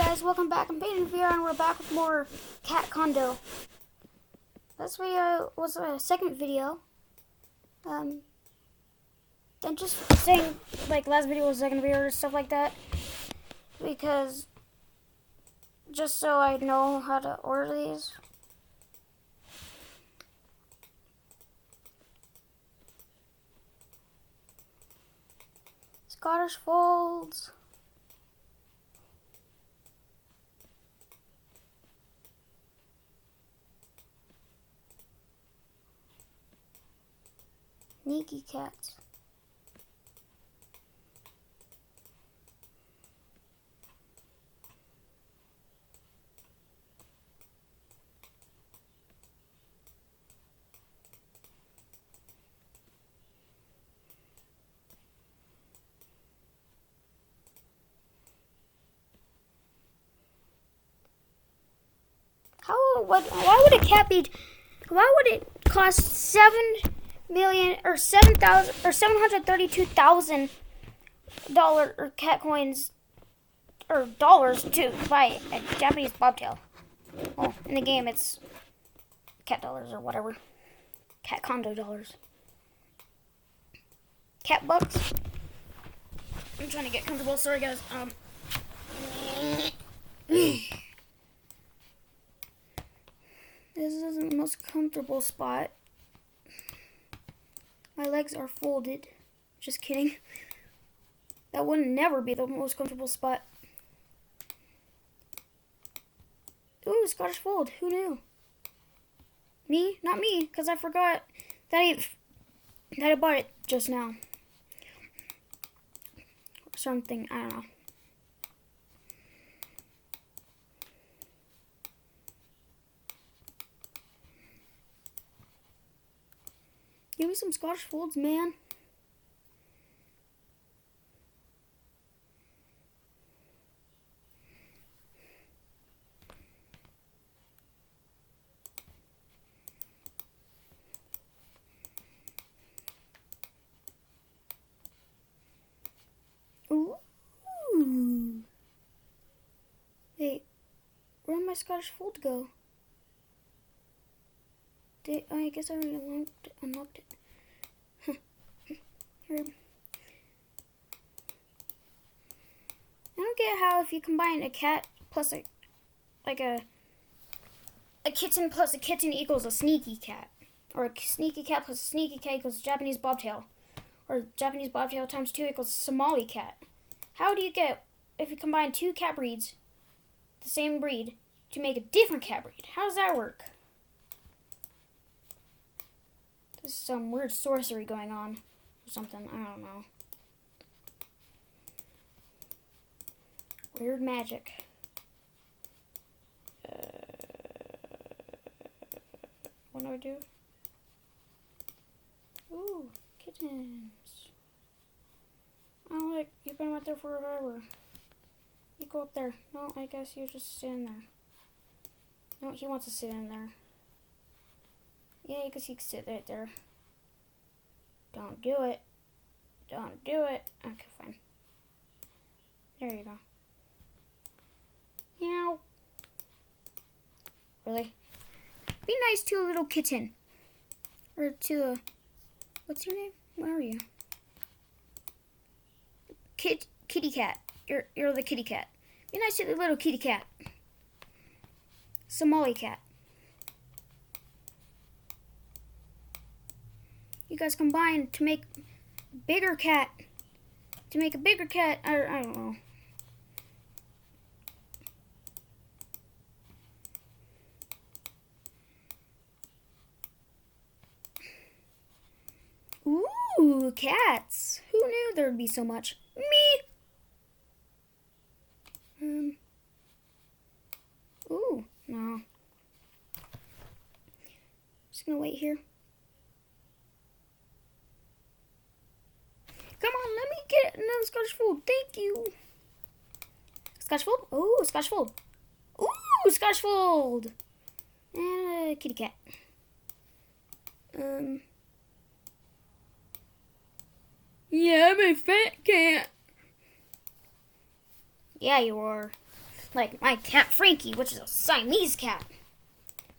guys, welcome back. I'm Peyton VR and we're back with more cat condo. This video was a second video. And just saying, like, last video was a second video or stuff like that. Because, just so I know how to order these. Scottish Folds. Sneaky cats. Why would a cat be? Why would it cost $7,732,000 or cat coins or dollars to buy a Japanese bobtail? Well, in the game it's cat dollars or whatever. Cat condo dollars. Cat bucks. I'm trying to get comfortable. Sorry guys. This isn't the most comfortable spot. My legs are folded. Just kidding. That would never be the most comfortable spot. Ooh, Scottish Fold. Who knew? Me? Not me, because I forgot that I bought it just now. Or something. I don't know. Give me some Scottish Folds, man. Ooh. Hey, where'd my Scottish Fold go? I guess I already unlocked it. Here. I don't get how if you combine a cat plus a kitten plus a kitten equals a sneaky cat, or a sneaky cat plus a sneaky cat equals Japanese bobtail, or Japanese bobtail times 2 equals Somali cat. How do you get if you combine two cat breeds, the same breed, to make a different cat breed? How does that work? There's some weird sorcery going on or something. I don't know. Weird magic. What do I do? Ooh, kittens. Oh, look, you've been out there forever. You go up there. No, I guess you just sit in there. No, he wants to sit in there. Yeah, I guess you can sit right there. Don't do it. Don't do it. Okay, fine. There you go. Meow. Really? Be nice to a little kitten. Or to a... What's your name? Where are you? Kitty cat. You're the kitty cat. Be nice to the little kitty cat. Somali cat. You guys combine to make bigger cat. To make a bigger cat. I don't know. Ooh, cats. Who knew there'd be so much? Me. Ooh, no. Just gonna wait here. Come on, let me get another Scottish Fold. Thank you. Scottish Fold? Ooh, Scottish Fold. Ooh, Scottish Fold. And a kitty cat. Yeah, I'm a fat cat. Yeah, you are. Like my cat Frankie, which is a Siamese cat.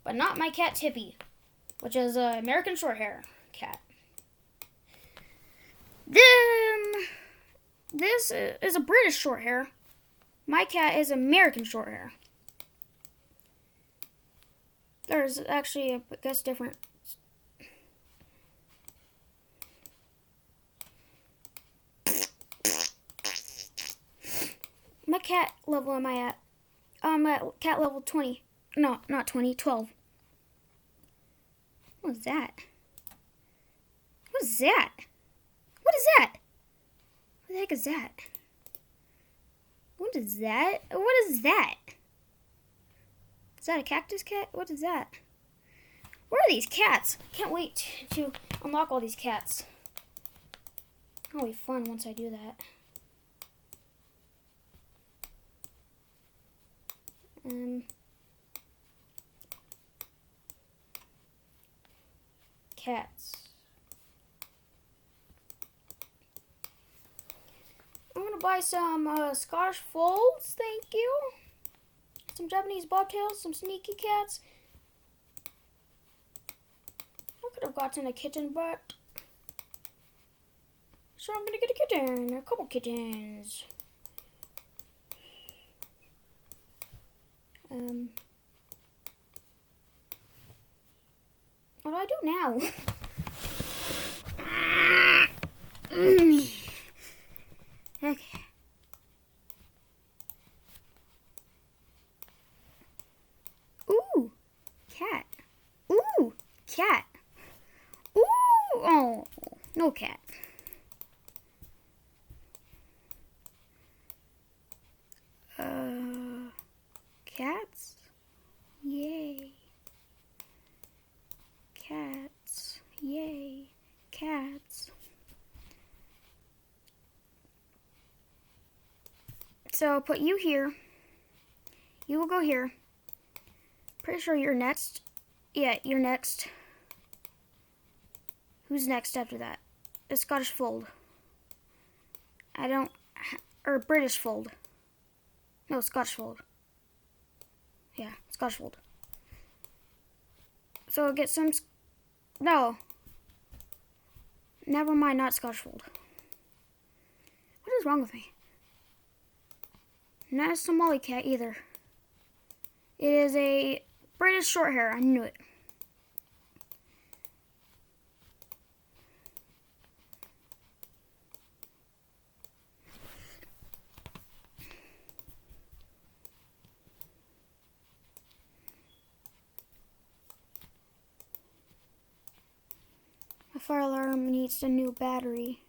But not my cat Tippy, which is an American Shorthair cat. This is a British Shorthair. My cat is American Shorthair. There's actually, I guess, different. What cat level am I at? I'm at cat level 20. No, not 20, 12. What is that? What is that? What is that? What the heck is that? What is that? What is that? Is that a cactus cat? What is that? What are these cats? Can't wait to unlock all these cats. It'll be fun once I do that. Cats. I'm gonna buy some Scottish Folds, thank you. Some Japanese bobtails, some sneaky cats. I could have gotten a kitten, but so I'm gonna get a kitten, a couple kittens. What do I do now? Okay. Ooh, cat. Ooh, cat. Ooh, oh, no cat. Cats? Yay. Cats. Yay. Cats. So I'll put you here. You will go here. Pretty sure you're next. Yeah, you're next. Who's next after that? A Scottish Fold. Or British Fold. No, Scottish Fold. Yeah, Scottish Fold. So I'll get some... No. Never mind, not Scottish Fold. What is wrong with me? Not a Somali cat either. It is a British Shorthair. I knew it. My fire alarm needs a new battery.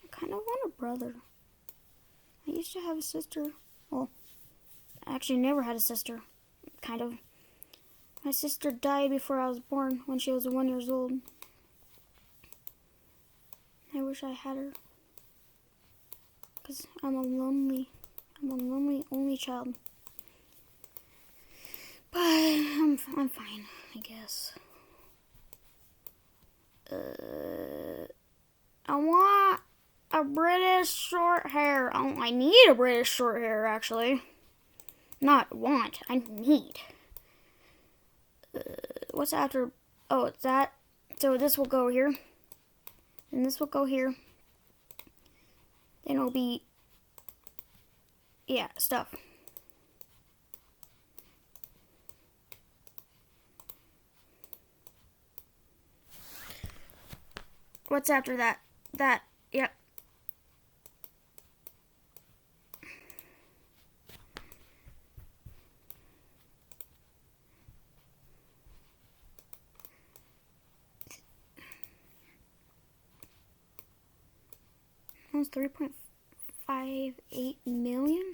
I kind of want a brother. I used to have a sister. Well, I actually never had a sister. Kind of. My sister died before I was born when she was 1 year old. I wish I had her. Because I'm a lonely only child. But I'm fine, I guess. I want a British Shorthair. I need a British Shorthair, actually. Not want, I need. What's after? Oh, it's that. So this will go here. And this will go here. Then it'll be... Yeah, stuff. What's after that? That, yep. Almost 3.58 million.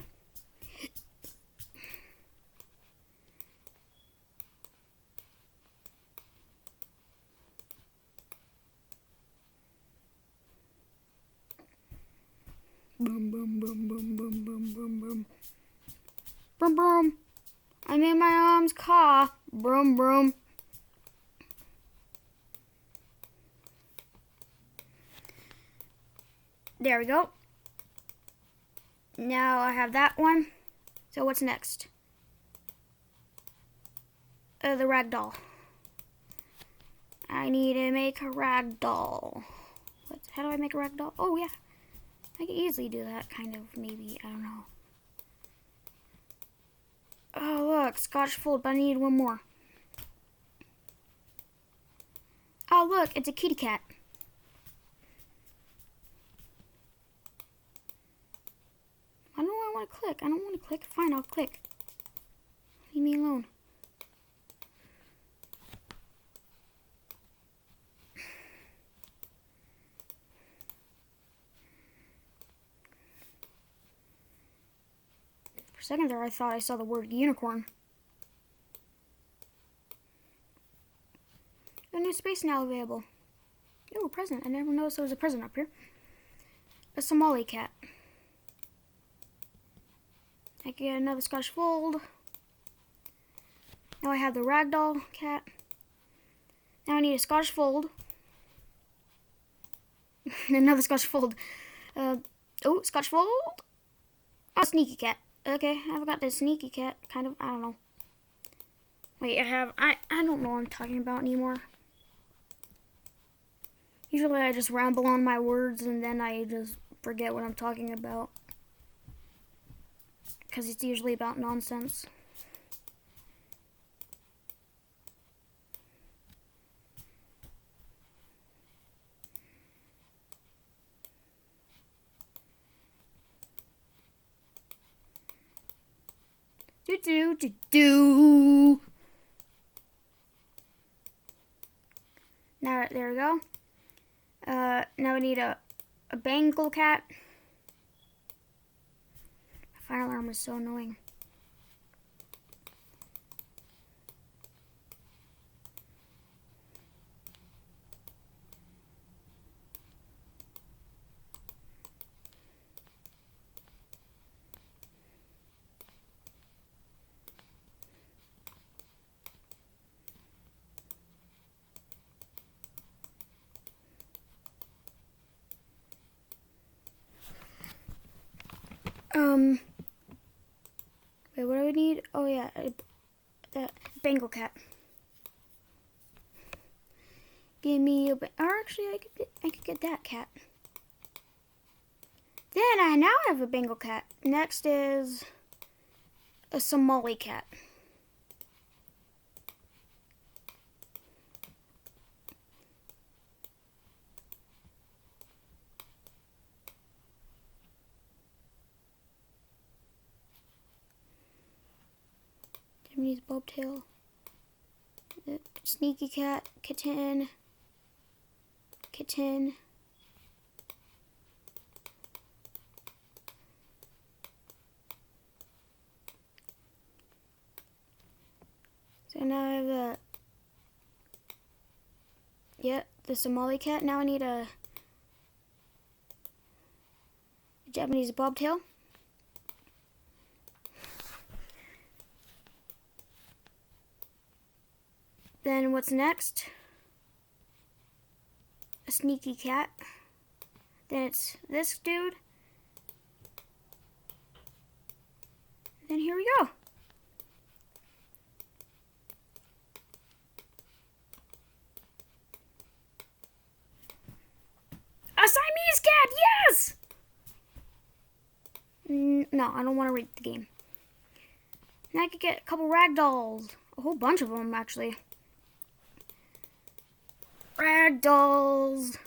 Boom, boom, boom, boom, boom, boom, boom, boom. Broom, broom. I'm in my mom's car. Broom, broom. There we go. Now I have that one. So what's next? The ragdoll. I need to make a ragdoll. How do I make a ragdoll? Oh yeah, I can easily do that. Kind of, maybe. I don't know. Oh look, Scotch fold, but I need one more. Oh look, it's a kitty cat. I don't want to click. I don't want to click. Fine, I'll click. Leave me alone. For a second there, I thought I saw the word unicorn. A new space now available. Oh, a present. I never noticed there was a present up here. A Somali cat. I can get another Scotch fold. Now I have the ragdoll cat. Now I need a Scotch fold. Another Scotch fold. Oh, Scotch fold. Oh, sneaky cat. Okay, I forgot the sneaky cat. Kind of, I don't know. Wait, I don't know what I'm talking about anymore. Usually I just ramble on my words and then I just forget what I'm talking about. Because it's usually about nonsense. Do. Now, there we go. Now we need a Bengal cat. The fire alarm is so annoying. Wait, what do we need? Oh yeah, that Bengal cat. Give me a, or actually I could get that cat. Then I now have a Bengal cat. Next is a Somali cat. Japanese bobtail. Sneaky cat. Kitten. So now I have the Somali cat. Now I need a Japanese bobtail. Then what's next? A sneaky cat. Then it's this dude. Then here we go. A Siamese cat, yes! No, I don't want to rate the game. Now I could get a couple ragdolls. A whole bunch of them, actually. Ragdolls.